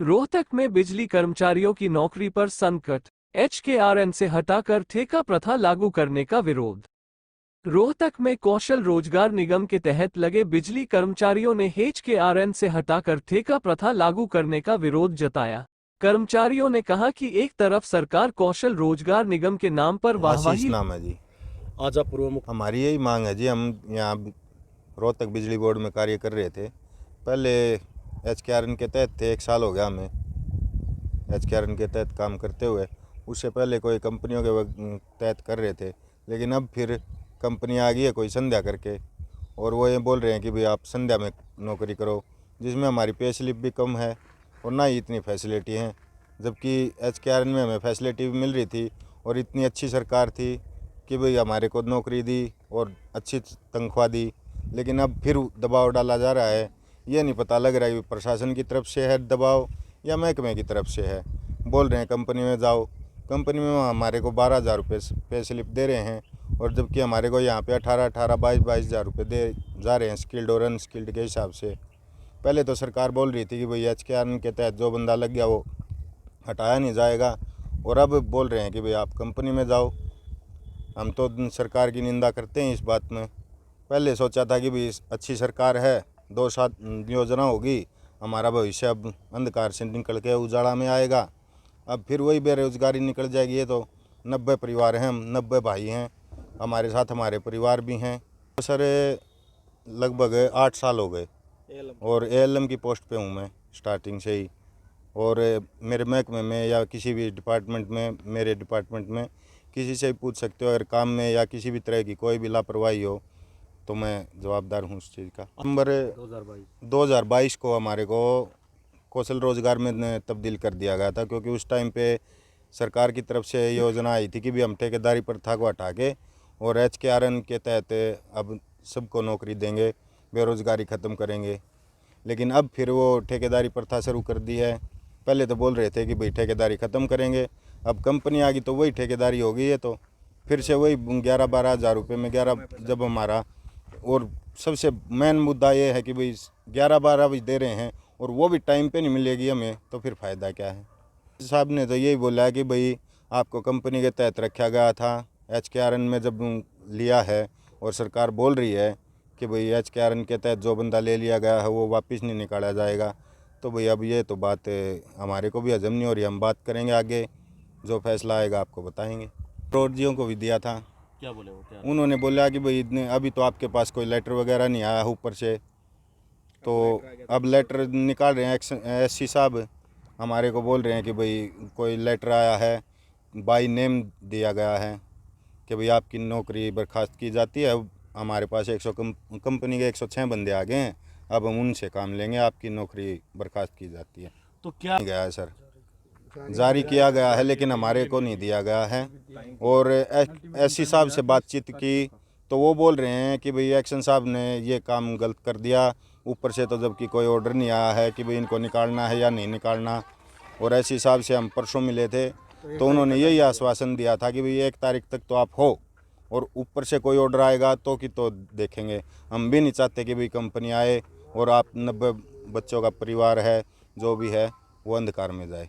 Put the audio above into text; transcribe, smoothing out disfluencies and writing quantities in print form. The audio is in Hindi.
रोहतक में बिजली कर्मचारियों की नौकरी पर संकट, एचकेआरएन से हटाकर ठेका प्रथा लागू करने का विरोध। रोहतक में कौशल रोजगार निगम के तहत लगे बिजली कर्मचारियों ने एचकेआरएन से हटाकर ठेका प्रथा लागू करने का विरोध जताया। कर्मचारियों ने कहा कि एक तरफ सरकार कौशल रोजगार निगम के नाम पर वाहवाही नाम है जी। आजा पूर्व हमारी यही मांग है जी। हम यहाँ रोहतक बिजली बोर्ड में कार्य कर रहे थे, पहले एचकेआरएन के तहत थे। 1 साल हो गया हमें एचकेआरएन के तहत काम करते हुए। उससे पहले कोई कंपनियों के तहत कर रहे थे, लेकिन अब फिर कंपनी आ गई है कोई संध्या करके, और वो ये बोल रहे हैं कि भाई आप संध्या में नौकरी करो, जिसमें हमारी पे स्लिप भी कम है और ना ही इतनी फैसिलिटी हैं। जबकि एचकेआरएन में हमें फैसिलिटी भी मिल रही थी और इतनी अच्छी सरकार थी कि भाई हमारे को नौकरी दी और अच्छी तनख्वाह दी। लेकिन अब फिर दबाव डाला जा रहा है। ये नहीं पता लग रहा है कि प्रशासन की तरफ से है दबाव या महकमे की तरफ से है। बोल रहे हैं कंपनी में जाओ, कंपनी में हमारे को 12,000 रुपये पे स्लिप दे रहे हैं, और जबकि हमारे को यहाँ पे 18,000 22,000 रुपये दे जा रहे हैं स्किल्ड और अनस्किल्ड के हिसाब से। पहले तो सरकार बोल रही थी कि भाई एचकेआरएन के तहत जो बंदा लग गया वो हटाया नहीं जाएगा, और अब बोल रहे हैं कि भाई आप कंपनी में जाओ। हम तो सरकार की निंदा करते हैं इस बात में। पहले सोचा था कि भाई अच्छी सरकार है, 2 साल योजना होगी, हमारा भविष्य अब अंधकार से निकल के उजाला में आएगा। अब फिर वही बेरोजगारी निकल जाएगी। ये तो 90 परिवार हैं, हम 90 भाई हैं, हमारे साथ हमारे परिवार भी हैं। तो सर लगभग 8 साल हो गए, और एएलएम की पोस्ट पे हूँ मैं स्टार्टिंग से ही। और मेरे महकमे में या किसी भी डिपार्टमेंट में, मेरे डिपार्टमेंट में किसी से भी पूछ सकते हो, अगर काम में या किसी भी तरह की कोई भी लापरवाही हो तो मैं जवाबदार हूँ उस चीज़ का। नंबर 2022 को हमारे को कौशल रोजगार में तब्दील कर दिया गया था, क्योंकि उस टाइम पे सरकार की तरफ से योजना आई थी कि भी हम ठेकेदारी प्रथा को हटा के और एचकेआरएन के तहत अब सबको नौकरी देंगे, बेरोजगारी ख़त्म करेंगे। लेकिन अब फिर वो ठेकेदारी प्रथा शुरू कर दी है। पहले तो बोल रहे थे कि भाई ठेकेदारी ख़त्म करेंगे, अब कंपनी आ गई तो वही ठेकेदारी हो गई है। तो फिर से वही 11-12 हज़ार रुपये में 11 जब हमारा, और सबसे मेन मुद्दा ये है कि भाई 11-12 भी दे रहे हैं और वो भी टाइम पे नहीं मिलेगी हमें, तो फिर फ़ायदा क्या है। साहब ने तो यही बोला है कि भाई आपको कंपनी के तहत रखा गया था, एचकेआरएन में जब लिया है और सरकार बोल रही है कि भाई एचकेआरएन के तहत जो बंदा ले लिया गया है वो वापस नहीं निकाला जाएगा, तो भाई अब ये तो बात हमारे को भी हजम नहीं हो रही। हम बात करेंगे आगे, जो फैसला आएगा आपको बताएंगे। रोजियों को भी दिया था, क्या बोले वो, क्या उन्होंने बोला कि भाई इतने अभी तो आपके पास कोई लेटर वगैरह नहीं आया ऊपर से, तो अब लेटर निकाल रहे हैं। एससी साहब हमारे को बोल रहे हैं कि भाई कोई लेटर आया है, बाय नेम दिया गया है कि भाई आपकी नौकरी बर्खास्त की जाती है। हमारे पास 100 कंपनी के 106 बंदे आ गए हैं, अब हम उनसे काम लेंगे, आपकी नौकरी बर्खास्त की जाती है। तो क्या गया है सर, जारी किया गया है लेकिन हमारे को नहीं दिया गया है। और एससी साहब से बातचीत की तो वो बोल रहे हैं कि भाई एक्शन साहब ने ये काम गलत कर दिया ऊपर से, तो जबकि कोई ऑर्डर नहीं आया है कि भाई इनको निकालना है या नहीं निकालना। और एससी साहब से हम परसों मिले थे तो उन्होंने यही आश्वासन दिया था कि भाई 1 तारीख तक तो आप हो, और ऊपर से कोई ऑर्डर आएगा तो कि तो देखेंगे। हम भी नहीं चाहते कि भाई कंपनी आए और आप 90 बच्चों का परिवार है जो भी है वो अंधकार में जाए।